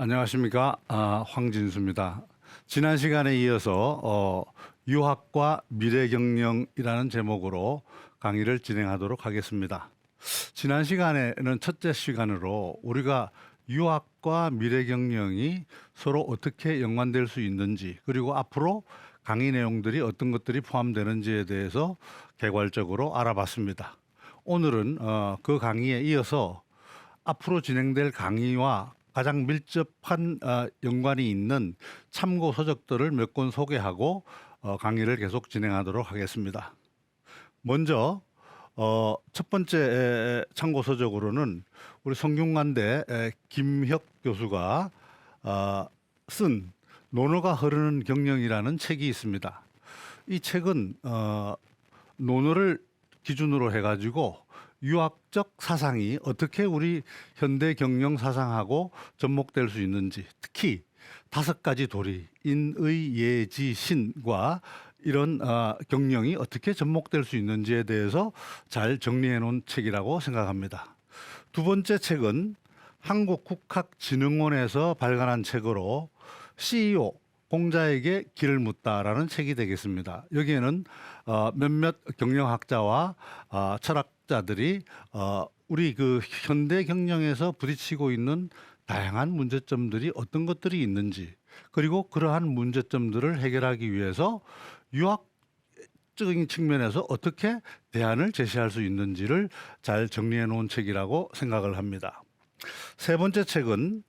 안녕하십니까. 황진수입니다. 지난 시간에 이어서 유학과 미래경영이라는 제목으로 강의를 진행하도록 하겠습니다. 지난 시간에는 첫째 시간으로 우리가 유학과 미래경영이 서로 어떻게 연관될 수 있는지, 그리고 앞으로 강의 내용들이 어떤 것들이 포함되는지에 대해서 개괄적으로 알아봤습니다. 오늘은 그 강의에 이어서 앞으로 진행될 강의와 가장 밀접한 연관이 있는 참고 서적들을 몇 권 소개하고 강의를 계속 진행하도록 하겠습니다. 먼저 첫 번째 참고 서적으로는 우리 성균관대 김혁 교수가 쓴 논어가 흐르는 경영이라는 책이 있습니다. 이 책은 논어를 기준으로 해가지고 유학적 사상이 어떻게 우리 현대 경영 사상하고 접목될 수 있는지, 특히 5가지 도리, 인의, 예지, 신과 이런 경영이 어떻게 접목될 수 있는지에 대해서 잘 정리해 놓은 책이라고 생각합니다. 두 번째 책은 한국국학진흥원에서 발간한 책으로 CEO, 공자에게 길을 묻다라는 책이 되겠습니다. 여기에는 몇몇 경영학자와 철학자들이 우리 그 현대 경영에서 부딪히고 있는 다양한 문제점들이 어떤 것들이 있는지, 그리고 그러한 문제점들을 해결하기 위해서 유학적인 측면에서 어떻게 대안을 제시할 수 있는지를 잘 정리해 놓은 책이라고 생각을 합니다. 세 번째 책은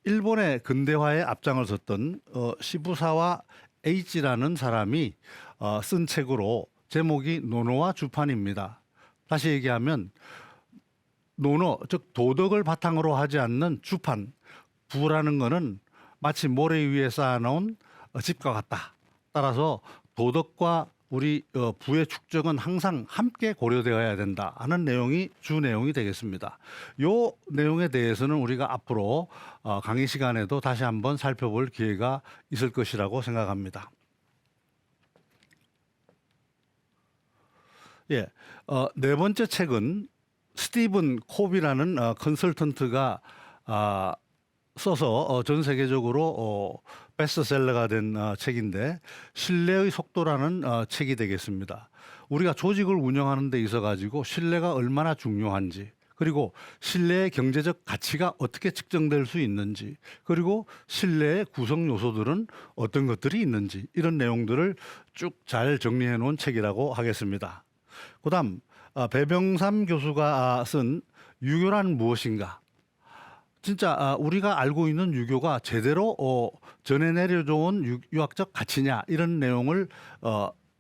일본의 근대화에 앞장을 섰던 시부사와 H라는 사람이 쓴 책으로 제목이 논어와 주판입니다. 다시 얘기하면 논어, 즉 도덕을 바탕으로 하지 않는 주판, 부라는 것은 마치 모래 위에 쌓아놓은 집과 같다. 따라서 도덕과 우리 부의 축적은 항상 함께 고려되어야 된다 하는 내용이 주 내용이 되겠습니다. 이 내용에 대해서는 우리가 앞으로 강의 시간에도 다시 한번 살펴볼 기회가 있을 것이라고 생각합니다. 예, 네 번째 책은 스티븐 콥이라는 컨설턴트가 써서 전 세계적으로 베스트셀러가 된 책인데, 신뢰의 속도라는 책이 되겠습니다. 우리가 조직을 운영하는 데 있어 가지고 신뢰가 얼마나 중요한지, 그리고 신뢰의 경제적 가치가 어떻게 측정될 수 있는지, 그리고 신뢰의 구성 요소들은 어떤 것들이 있는지, 이런 내용들을 쭉 잘 정리해 놓은 책이라고 하겠습니다. 그다음 배병삼 교수가 쓴 유교란 무엇인가, 진짜 우리가 알고 있는 유교가 제대로 전해 내려져온 유학적 가치냐, 이런 내용을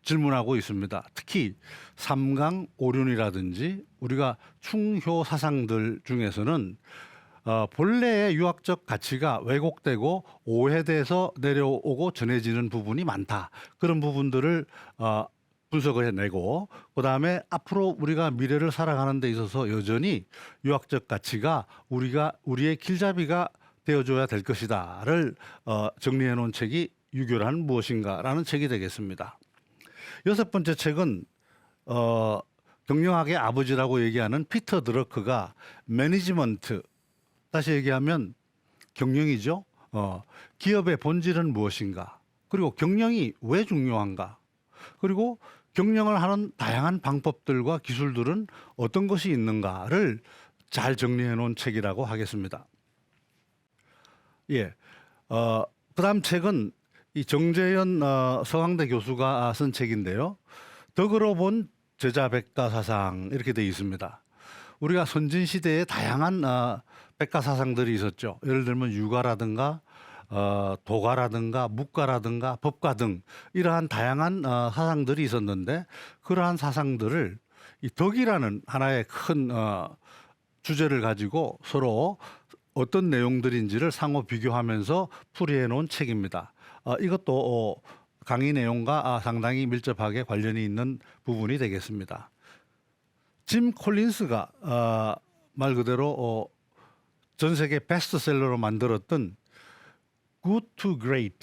질문하고 있습니다. 특히 삼강 오륜이라든지 우리가 충효 사상들 중에서는 본래의 유학적 가치가 왜곡되고 오해돼서 내려오고 전해지는 부분이 많다. 그런 부분들을 분석을 해내고, 그다음에 앞으로 우리가 미래를 살아가는 데 있어서 여전히 유학적 가치가 우리의 길잡이가 되어줘야 될 것이다를 정리해 놓은 책이 유교란 무엇인가라는 책이 되겠습니다. 여섯 번째 책은 경영학의 아버지라고 얘기하는 피터 드러크가 매니지먼트, 다시 얘기하면 경영이죠. 기업의 본질은 무엇인가, 그리고 경영이 왜 중요한가, 그리고 경영을 하는 다양한 방법들과 기술들은 어떤 것이 있는가를 잘 정리해 놓은 책이라고 하겠습니다. 예, 그다음 책은 이 정재현 서강대 교수가 쓴 책인데요. 덕으로 본 제자 백가 사상, 이렇게 되어 있습니다. 우리가 선진 시대에 다양한 백가 사상들이 있었죠. 예를 들면 유가라든가 도가라든가 묵가라든가 법가 등 이러한 다양한 사상들이 있었는데, 그러한 사상들을 이 덕이라는 하나의 큰 주제를 가지고 서로 어떤 내용들인지를 상호 비교하면서 풀이해 놓은 책입니다. 이것도 강의 내용과 상당히 밀접하게 관련이 있는 부분이 되겠습니다. 짐 콜린스가 말 그대로 전 세계 베스트셀러로 만들었던 Good to Great,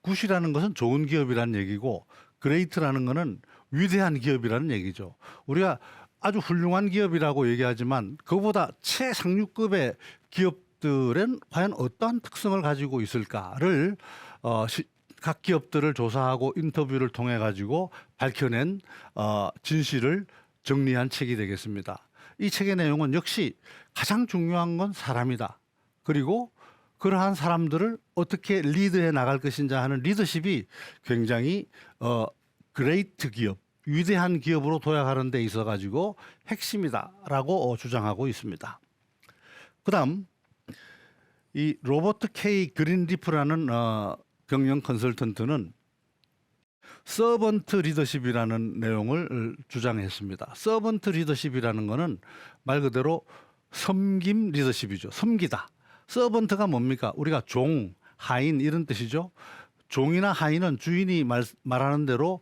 굿이라는 것은 좋은 기업이라는 얘기고, great라는 것은 위대한 기업이라는 얘기죠. 우리가 아주 훌륭한 기업이라고 얘기하지만 그보다 최상류급의 기업 조직들은 과연 어떠한 특성을 가지고 있을까를 각 기업들을 조사하고 인터뷰를 통해 가지고 밝혀낸 진실을 정리한 책이 되겠습니다. 이 책의 내용은 역시 가장 중요한 건 사람이다. 그리고 그러한 사람들을 어떻게 리드해 나갈 것인가 하는 리더십이 굉장히 그레이트 기업, 위대한 기업으로 도약하는 데 있어 가지고 핵심이다라고 주장하고 있습니다. 그다음 이 로버트 K 그린리프라는 경영 컨설턴트는 서번트 리더십이라는 내용을 주장했습니다. 서번트 리더십이라는 것은 말 그대로 섬김 리더십이죠. 섬기다. 서번트가 뭡니까? 우리가 종, 하인 이런 뜻이죠. 종이나 하인은 주인이 말하는 대로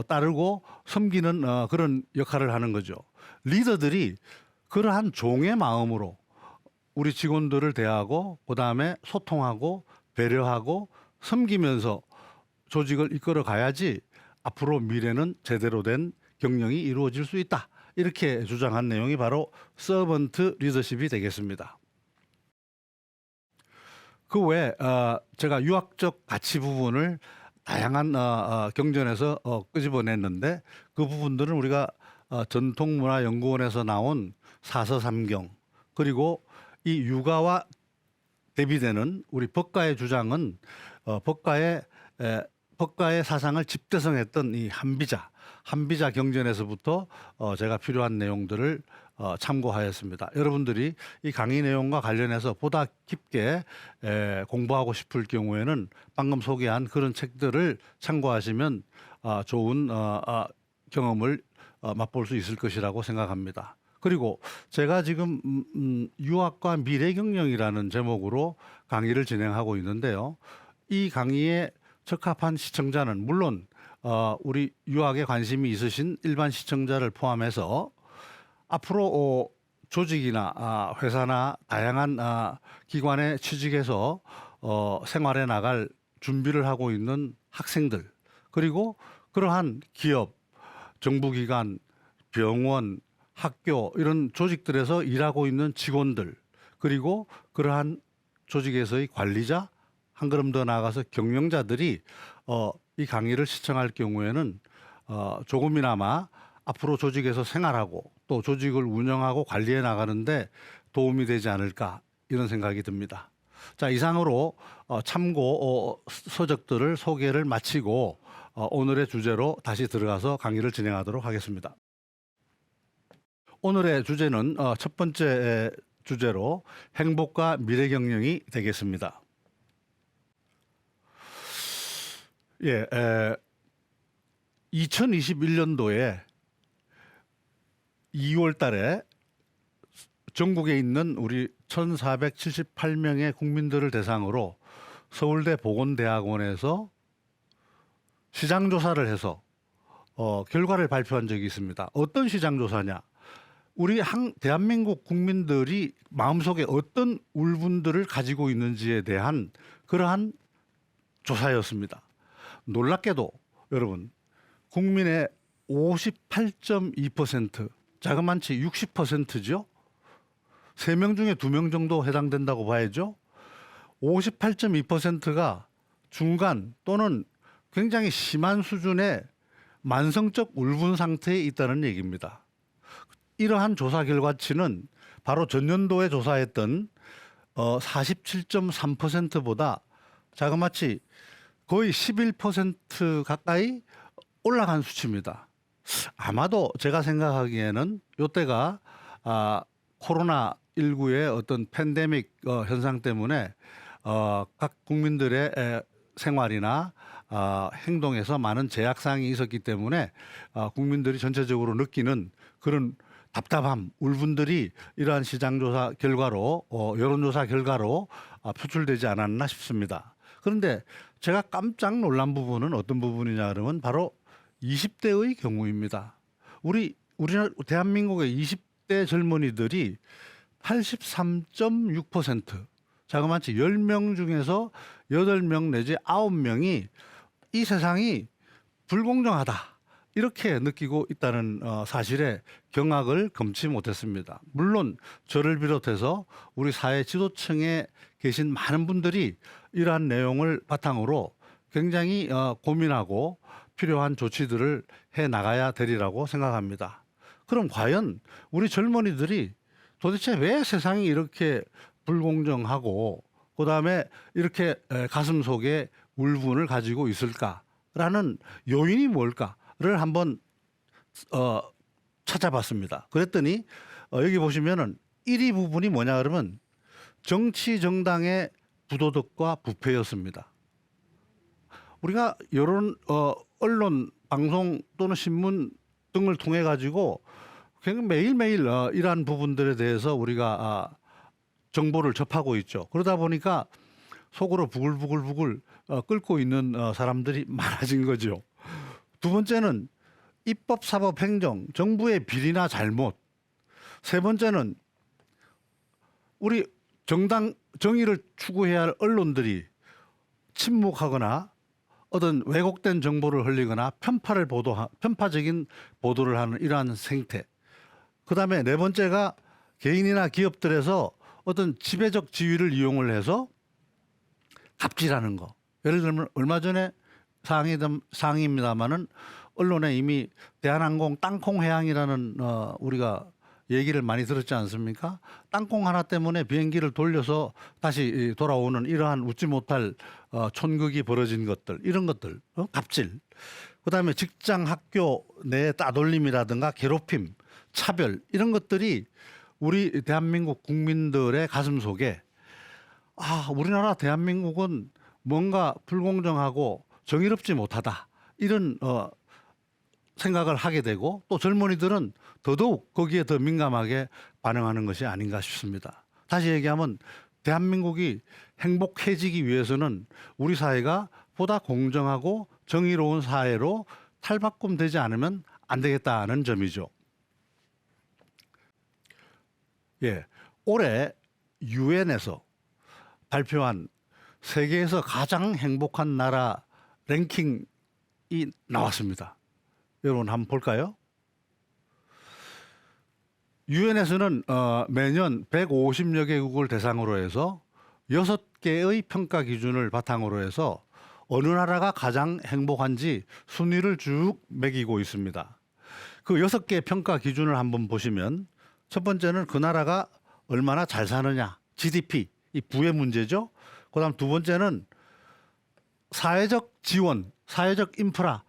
따르고 섬기는 그런 역할을 하는 거죠. 리더들이 그러한 종의 마음으로 우리 직원들을 대하고 그다음에 소통하고 배려하고 섬기면서 조직을 이끌어 가야지 앞으로 미래는 제대로 된 경영이 이루어질 수 있다. 이렇게 주장한 내용이 바로 서번트 리더십이 되겠습니다. 그 외에 제가 유학적 가치 부분을 다양한 경전에서 끄집어냈는데 그 부분들은 우리가 전통문화연구원에서 나온 사서삼경 그리고 이 유가와 대비되는 우리 법가의 주장은 법가의 사상을 집대성했던 이 한비자 경전에서부터 제가 필요한 내용들을 참고하였습니다. 여러분들이 이 강의 내용과 관련해서 보다 깊게 공부하고 싶을 경우에는 방금 소개한 그런 책들을 참고하시면 좋은 경험을 맛볼 수 있을 것이라고 생각합니다. 그리고 제가 지금 유학과 미래경영이라는 제목으로 강의를 진행하고 있는데요. 이 강의에 적합한 시청자는 물론 우리 유학에 관심이 있으신 일반 시청자를 포함해서 앞으로 조직이나 회사나 다양한 기관에 취직해서 생활해 나갈 준비를 하고 있는 학생들 그리고 그러한 기업, 정부기관, 병원, 학교 이런 조직들에서 일하고 있는 직원들 그리고 그러한 조직에서의 관리자 한 걸음 더 나아가서 경영자들이 이 강의를 시청할 경우에는 조금이나마 앞으로 조직에서 생활하고 또 조직을 운영하고 관리해 나가는데 도움이 되지 않을까 이런 생각이 듭니다. 자, 이상으로 참고 서적들을 소개를 마치고 오늘의 주제로 다시 들어가서 강의를 진행하도록 하겠습니다. 오늘의 주제는 첫 번째 주제로 행복과 미래 경영이 되겠습니다. 예, 2021년도에 2월 달에 전국에 있는 우리 1,478명의 국민들을 대상으로 서울대 보건대학원에서 시장조사를 해서 결과를 발표한 적이 있습니다. 어떤 시장조사냐? 우리 대한민국 국민들이 마음속에 어떤 울분들을 가지고 있는지에 대한 그러한 조사였습니다. 놀랍게도 여러분 국민의 58.2% 자그만치 60%죠. 3명 중에 2명 정도 해당된다고 봐야죠. 58.2%가 중간 또는 굉장히 심한 수준의 만성적 울분 상태에 있다는 얘기입니다. 이러한 조사 결과치는 바로 전년도에 조사했던 47.3%보다 자그마치 거의 11% 가까이 올라간 수치입니다. 아마도 제가 생각하기에는 이때가 코로나19의 어떤 팬데믹 현상 때문에 각 국민들의 생활이나 행동에서 많은 제약사항이 있었기 때문에 국민들이 전체적으로 느끼는 그런 답답함, 울분들이 이러한 시장조사 결과로 여론조사 결과로 표출되지 않았나 싶습니다. 그런데 제가 깜짝 놀란 부분은 어떤 부분이냐 그러면 바로 20대의 경우입니다. 우리나라 대한민국의 20대 젊은이들이 83.6% 자그마치 10명 중에서 8명 내지 9명이 이 세상이 불공정하다. 이렇게 느끼고 있다는 사실에 경악을 금치 못했습니다. 물론 저를 비롯해서 우리 사회 지도층에 계신 많은 분들이 이러한 내용을 바탕으로 굉장히 고민하고 필요한 조치들을 해 나가야 되리라고 생각합니다. 그럼 과연 우리 젊은이들이 도대체 왜 세상이 이렇게 불공정하고 그다음에 이렇게 가슴 속에 울분을 가지고 있을까라는 요인이 뭘까를 한번 찾아봤습니다. 그랬더니 여기 보시면은 1위 부분이 뭐냐 그러면 정치 정당의 부도덕과 부패였습니다. 우리가 여론 언론 방송 또는 신문 등을 통해 가지고 매일매일 이러한 부분들에 대해서 우리가 정보를 접하고 있죠. 그러다 보니까 속으로 부글부글 끓고 있는 사람들이 많아진 거죠. 두 번째는 입법, 사법, 행정, 정부의 비리나 잘못. 세 번째는 우리 정당 정의를 추구해야 할 언론들이 침묵하거나 어떤 왜곡된 정보를 흘리거나 편파적인 보도를 하는 이러한 생태. 그다음에 네 번째가 개인이나 기업들에서 어떤 지배적 지위를 이용을 해서 갑질하는 거. 예를 들면 얼마 전에 사항입니다만은 언론에 이미 대한항공 땅콩 해양이라는 우리가 얘기를 많이 들었지 않습니까? 땅콩 하나 때문에 비행기를 돌려서 다시 돌아오는 이러한 웃지 못할 촌극이 벌어진 것들, 이런 것들, 갑질. 그다음에 직장, 학교 내 따돌림이라든가 괴롭힘, 차별 이런 것들이 우리 대한민국 국민들의 가슴 속에 우리나라 대한민국은 뭔가 불공정하고 정의롭지 못하다 이런 생각을 하게 되고 또 젊은이들은 더더욱 거기에 더 민감하게 반응하는 것이 아닌가 싶습니다. 다시 얘기하면 대한민국이 행복해지기 위해서는 우리 사회가 보다 공정하고 정의로운 사회로 탈바꿈되지 않으면 안 되겠다는 점이죠. 예, 올해 유엔에서 발표한 세계에서 가장 행복한 나라 랭킹이 나왔습니다. 여러분 한번 볼까요? 유엔에서는 매년 150여 개국을 대상으로 해서 6개의 평가 기준을 바탕으로 해서 어느 나라가 가장 행복한지 순위를 쭉 매기고 있습니다. 그 6개 평가 기준을 한번 보시면 첫 번째는 그 나라가 얼마나 잘 사느냐, GDP, 이 부의 문제죠. 그다음 두 번째는 사회적 지원, 사회적 인프라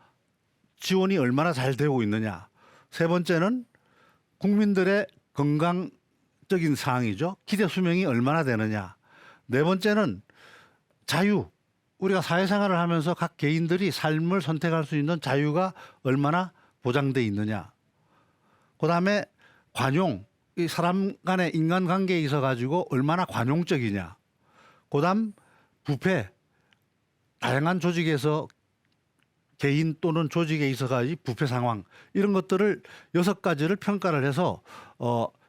지원이 얼마나 잘 되고 있느냐. 세 번째는 국민들의 건강적인 사항이죠. 기대 수명이 얼마나 되느냐. 네 번째는 자유. 우리가 사회생활을 하면서 각 개인들이 삶을 선택할 수 있는 자유가 얼마나 보장돼 있느냐. 그다음에 관용. 이 사람 간의 인간관계에 있어 가지고 얼마나 관용적이냐. 그다음 부패. 다양한 조직에서 개인 또는 조직에 있어가지고 부패 상황 이런 것들을 6가지를 평가를 해서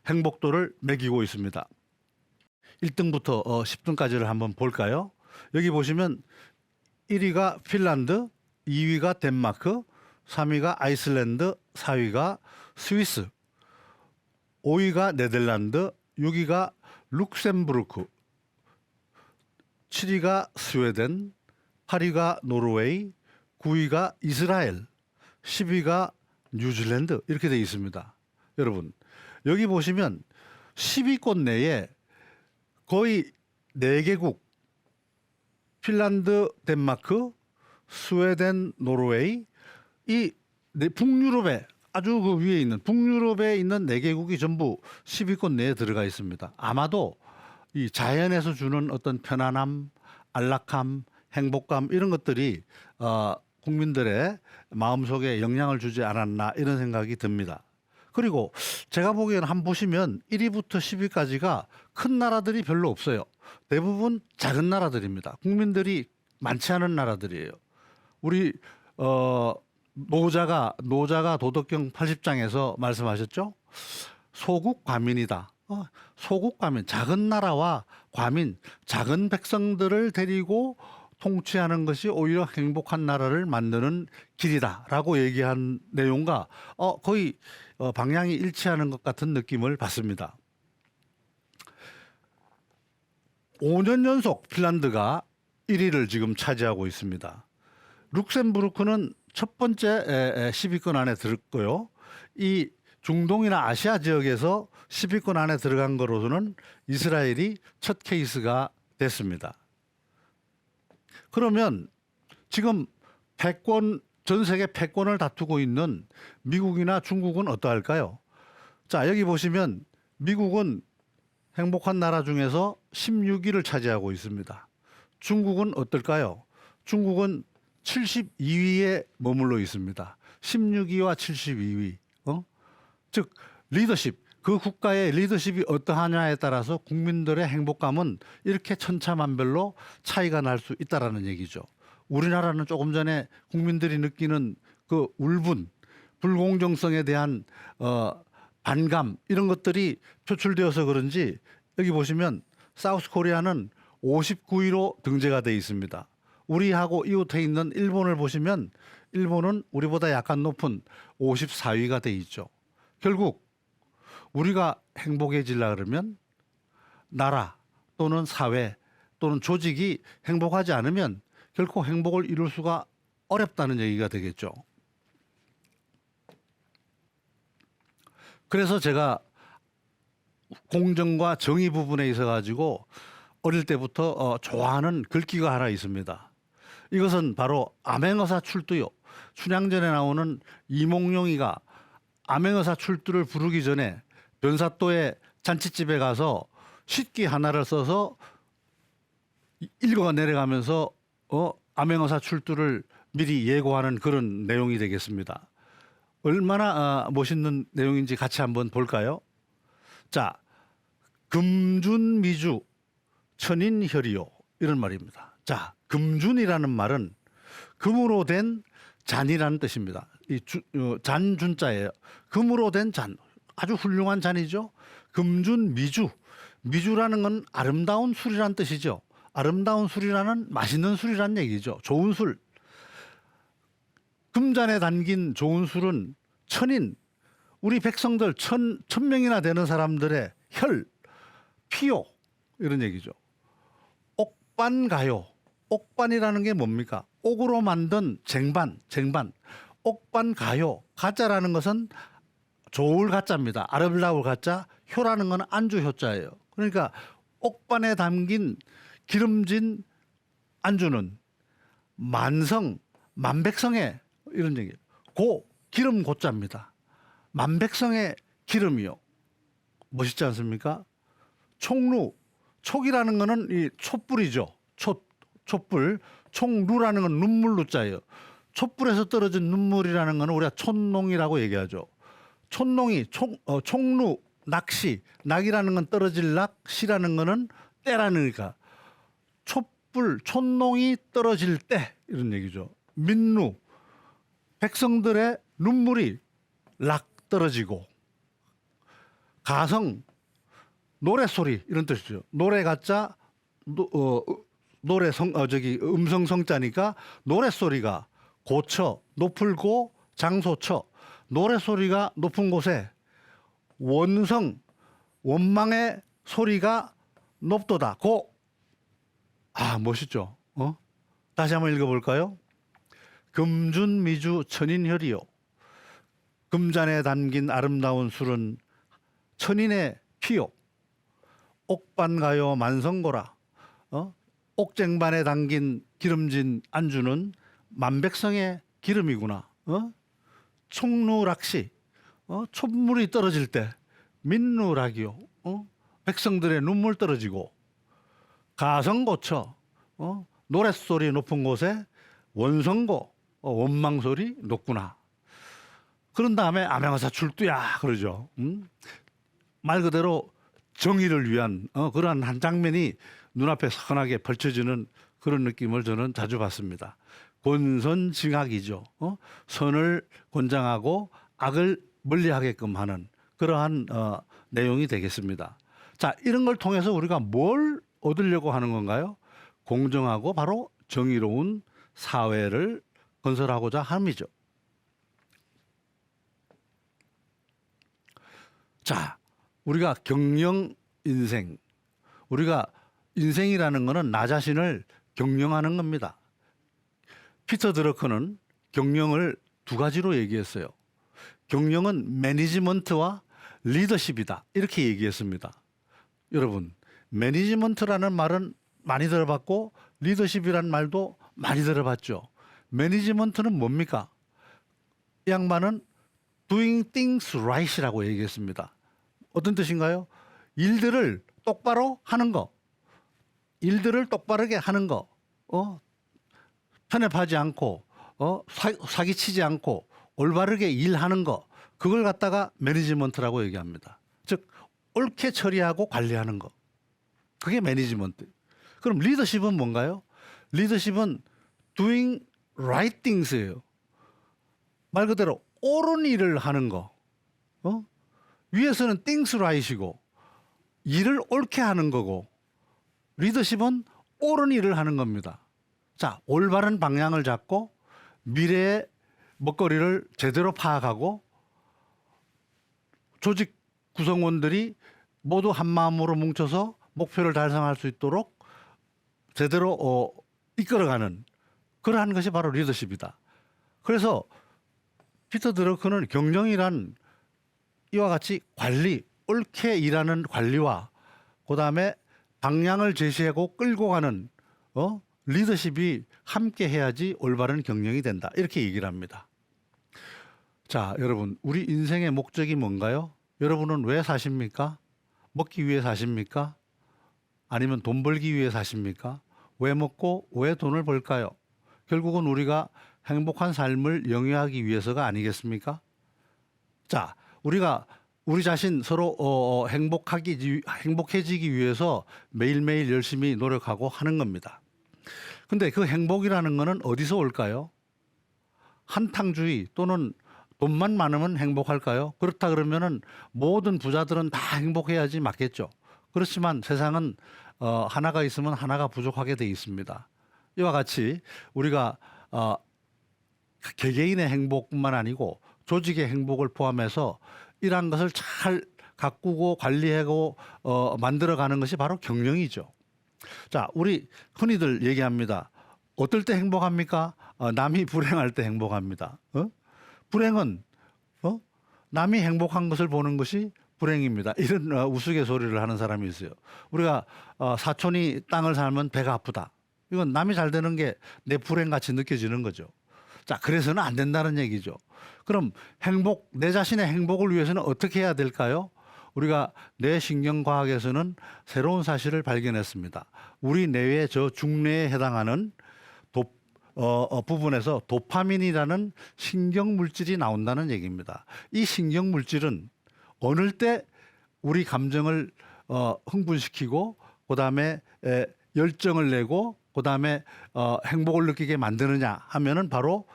행복도를 매기고 있습니다. 1등부터 10등까지를 한번 볼까요? 여기 보시면 1위가 핀란드, 2위가 덴마크, 3위가 아이슬란드, 4위가 스위스, 5위가 네덜란드, 6위가 룩셈부르크, 7위가 스웨덴, 8위가 노르웨이, 9위가 이스라엘, 10위가 뉴질랜드 이렇게 되어 있습니다. 여러분 여기 보시면 10위권 내에 거의 4개국 핀란드, 덴마크, 스웨덴, 노르웨이 이 북유럽에 아주 그 위에 있는 북유럽에 있는 4개국이 전부 10위권 내에 들어가 있습니다. 아마도 이 자연에서 주는 어떤 편안함, 안락함, 행복감 이런 것들이 국민들의 마음속에 영향을 주지 않았나 이런 생각이 듭니다. 그리고 제가 보기에는 한번 보시면 1위부터 10위까지가 큰 나라들이 별로 없어요. 대부분 작은 나라들입니다. 국민들이 많지 않은 나라들이에요. 우리 노자가 도덕경 80장에서 말씀하셨죠. 소국 과민이다. 소국 과민, 작은 나라와 과민, 작은 백성들을 데리고 통치하는 것이 오히려 행복한 나라를 만드는 길이다라고 얘기한 내용과 거의 방향이 일치하는 것 같은 느낌을 받습니다. 5년 연속 핀란드가 1위를 지금 차지하고 있습니다. 룩셈부르크는 첫 번째 10위권 안에 들었고요. 이 중동이나 아시아 지역에서 10위권 안에 들어간 거로서는 이스라엘이 첫 케이스가 됐습니다. 그러면 지금 패권, 전 세계 패권을 다투고 있는 미국이나 중국은 어떠할까요? 자, 여기 보시면 미국은 행복한 나라 중에서 16위를 차지하고 있습니다. 중국은 어떨까요? 중국은 72위에 머물러 있습니다. 16위와 72위. 즉 리더십, 그 국가의 리더십이 어떠하냐에 따라서 국민들의 행복감은 이렇게 천차만별로 차이가 날 수 있다라는 얘기죠. 우리나라는 조금 전에 국민들이 느끼는 그 울분, 불공정성에 대한 반감 이런 것들이 표출되어서 그런지 여기 보시면 사우스 코리아는 59위로 등재가 되어 있습니다. 우리하고 이웃해 있는 일본을 보시면 일본은 우리보다 약간 높은 54위가 되어 있죠. 결국 우리가 행복해지려 그러면 나라 또는 사회 또는 조직이 행복하지 않으면 결코 행복을 이룰 수가 어렵다는 얘기가 되겠죠. 그래서 제가 공정과 정의 부분에 있어 가지고 어릴 때부터 좋아하는 글귀가 하나 있습니다. 이것은 바로 암행어사 출두요. 춘향전에 나오는 이몽룡이가 암행어사 출두를 부르기 전에 변사또의 잔치집에 가서 식기 하나를 써서 읽어 내려가면서 암행어사 출두를 미리 예고하는 그런 내용이 되겠습니다. 얼마나 멋있는 내용인지 같이 한번 볼까요? 자, 금준미주 천인혈이요 이런 말입니다. 자, 금준이라는 말은 금으로 된 잔이라는 뜻입니다. 이 잔준자예요. 금으로 된 잔, 아주 훌륭한 잔이죠. 금준미주, 미주라는 건 아름다운 술이란 뜻이죠. 아름다운 술이라는 맛있는 술이란 얘기죠. 좋은 술. 금잔에 담긴 좋은 술은 천인, 우리 백성들 1000명이나 되는 사람들의 혈, 피요 이런 얘기죠. 옥반가요. 옥반이라는 게 뭡니까? 옥으로 만든 쟁반. 옥반가요. 가짜라는 것은 좋을 가짜입니다. 아름다울 가짜. 효라는 건 안주 효자예요. 그러니까 옥반에 담긴 기름진 안주는 만성, 만백성의 이런 얘기예요. 기름 고자입니다. 만백성의 기름이요. 멋있지 않습니까? 촉루, 촉이라는 거는 이 촛불이죠. 촛불. 촉루라는 건 눈물루자예요. 촛불에서 떨어진 눈물이라는 거는 우리가 촛농이라고 얘기하죠. 촛농이 촉루, 낚시, 낙이라는 건 떨어질 낙, 시라는 거는 때라는 거니까 촛불, 촛농이 떨어질 때 이런 얘기죠. 민루, 백성들의 눈물이 락 떨어지고, 가성, 노래소리 이런 뜻이죠. 노래 가짜 음성 성자니까 노래소리가 고쳐 높을고 장소쳐, 노래소리가 높은 곳에 원성 원망의 소리가 높도다. 멋있죠. 다시 한번 읽어볼까요? 금준미주 천인혈이요. 금잔에 담긴 아름다운 술은 천인의 피요. 옥반가요 만성고라. 옥쟁반에 담긴 기름진 안주는 만백성의 기름이구나. 촉루락시. 촛물이 떨어질 때 민누락이요. 백성들의 눈물 떨어지고, 가성고쳐. 노랫소리 높은 곳에 원성고, 원망소리 높구나. 그런 다음에 암행어사 출두야 그러죠. 말 그대로 정의를 위한 그러한 한 장면이 눈앞에 선하게 펼쳐지는 그런 느낌을 저는 자주 받습니다. 권선징악이죠. 선을 권장하고 악을 멀리하게끔 하는 그러한 내용이 되겠습니다. 자, 이런 걸 통해서 우리가 뭘 얻으려고 하는 건가요? 공정하고 바로 정의로운 사회를 건설하고자 함이죠. 자, 우리가 경영 인생, 우리가 인생이라는 것은 나 자신을 경영하는 겁니다. 피터 드러커는 경영을 두 가지로 얘기했어요. 경영은 매니지먼트와 리더십이다. 이렇게 얘기했습니다. 여러분, 매니지먼트라는 말은 많이 들어봤고 리더십이라는 말도 많이 들어봤죠. 매니지먼트는 뭡니까? 이 양반은 doing things right이라고 얘기했습니다. 어떤 뜻인가요? 일들을 똑바로 하는 거. 일들을 똑바르게 하는 거. 편협하지 않고 사기치지 않고 올바르게 일하는 거. 그걸 갖다가 매니지먼트라고 얘기합니다. 즉 옳게 처리하고 관리하는 거. 그게 매니지먼트. 그럼 리더십은 뭔가요? 리더십은 doing right things예요. 말 그대로 옳은 일을 하는 거. 위에서는 things right이고 일을 옳게 하는 거고 리더십은 옳은 일을 하는 겁니다. 자, 올바른 방향을 잡고 미래의 먹거리를 제대로 파악하고 조직 구성원들이 모두 한 마음으로 뭉쳐서 목표를 달성할 수 있도록 제대로 이끌어가는 그러한 것이 바로 리더십이다. 그래서 피터 드러커는 경영이란 이와 같이 관리, 옳게 일하는 관리와 그다음에 방향을 제시하고 끌고 가는 리더십이 함께 해야지 올바른 경영이 된다. 이렇게 얘기를 합니다. 자, 여러분, 우리 인생의 목적이 뭔가요? 여러분은 왜 사십니까? 먹기 위해 사십니까? 아니면 돈 벌기 위해 사십니까? 왜 먹고 왜 돈을 벌까요? 결국은 우리가 행복한 삶을 영위하기 위해서가 아니겠습니까? 자, 우리가 우리 자신 서로 행복해지기 위해서 매일매일 열심히 노력하고 하는 겁니다. 근데 그 행복이라는 거는 어디서 올까요? 한탕주의 또는 돈만 많으면 행복할까요? 그렇다 그러면은 모든 부자들은 다 행복해야지 맞겠죠. 그렇지만 세상은 하나가 있으면 하나가 부족하게 돼 있습니다. 이와 같이 우리가 개개인의 행복뿐만 아니고 조직의 행복을 포함해서 이러한 것을 잘 가꾸고 관리하고 만들어가는 것이 바로 경영이죠. 자, 우리 흔히들 얘기합니다. 어떨 때 행복합니까? 남이 불행할 때 행복합니다. 불행은 남이 행복한 것을 보는 것이 불행입니다. 이런 우스갯소리를 하는 사람이 있어요. 우리가 사촌이 땅을 살면 배가 아프다. 이건 남이 잘 되는 게 내 불행같이 느껴지는 거죠. 자, 그래서는 안 된다는 얘기죠. 그럼 내 자신의 행복을 위해서는 어떻게 해야 될까요? 우리가 뇌신경과학에서는 새로운 사실을 발견했습니다. 우리 뇌의 저 중뇌에 해당하는 부분에서 도파민이라는 신경물질이 나온다는 얘기입니다. 이 신경물질은 어느 때 우리 감정을 흥분시키고 그다음에 열정을 내고 그다음에 행복을 느끼게 만드느냐 하면은 바로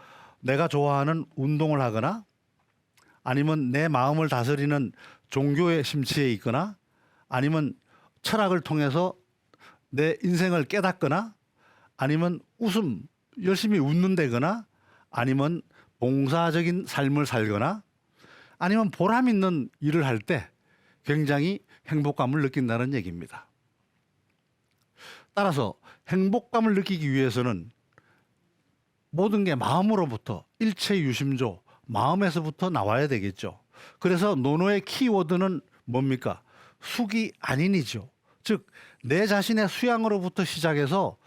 내가 좋아하는 운동을 하거나 아니면 내 마음을 다스리는 종교의 심취에 있거나 아니면 철학을 통해서 내 인생을 깨닫거나 아니면 열심히 웃는다거나 아니면 봉사적인 삶을 살거나 아니면 보람 있는 일을 할 때 굉장히 행복감을 느낀다는 얘기입니다. 따라서 행복감을 느끼기 위해서는 모든 게 마음으로부터 일체유심조 마음에서부터 나와야 되겠죠. 그래서 노노의 키워드는 뭡니까? 숙이 아닌이죠. 즉 내 자신의 수양으로부터 시작해서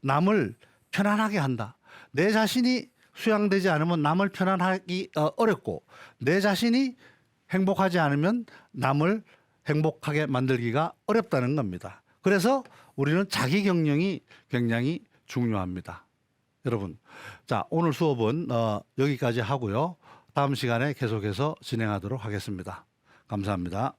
남을 편안하게 한다. 내 자신이 수양되지 않으면 남을 편안하기 어렵고 내 자신이 행복하지 않으면 남을 행복하게 만들기가 어렵다는 겁니다. 그래서 우리는 자기 경영이 굉장히 중요합니다. 여러분, 자, 오늘 수업은 여기까지 하고요. 다음 시간에 계속해서 진행하도록 하겠습니다. 감사합니다.